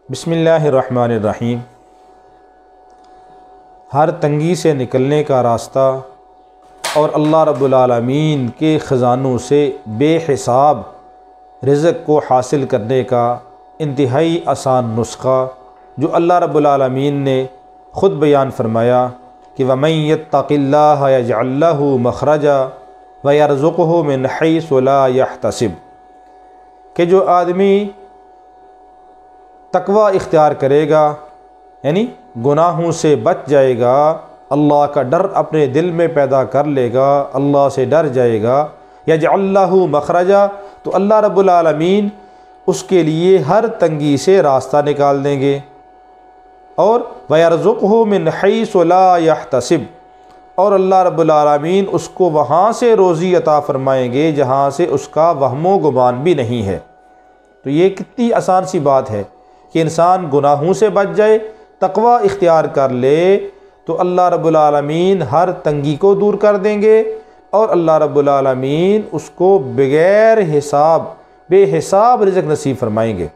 بسم اللہ الرحمن الرحیم۔ ہر تنگی سے نکلنے کا راستہ اور اللہ رب العالمین کے خزانوں سے بے حساب رزق کو حاصل کرنے کا انتہائی آسان نسخہ جو اللہ رب العالمین نے خود بیان فرمایا کہ وَمَن يَتَّقِ اللَّهَ يَجْعَل لَّهُ مَخْرَجًا وَيَرْزُقْهُ مِنْ حَيْثُ لَا يَحْتَسِبُ، کہ جو آدمی تقوی اختیار کرے گا یعنی گناہوں سے بچ جائے گا، اللہ کا ڈر اپنے دل میں پیدا کر لے گا، اللہ سے ڈر جائے گا، یجعل لہ مخرجا، تو اللہ رب العالمین اس کے لیے ہر تنگی سے راستہ نکال دیں گے، اور وَيَرْزُقْهُ مِنْ حَيْثُ لَا يَحْتَسِبُ، اور اللہ رب العالمین اس کو وہاں سے روزی عطا فرمائیں گے جہاں سے اس کا وہم و گمان بھی نہیں ہے۔ تو یہ کتنی آسان سی بات ہے کہ انسان گناہوں سے بچ جائے، تقوی اختیار کر لے تو اللہ رب العالمین ہر تنگی کو دور کر دیں گے، اور اللہ رب العالمین اس کو بغیر حساب بے حساب رزق نصیب فرمائیں گے۔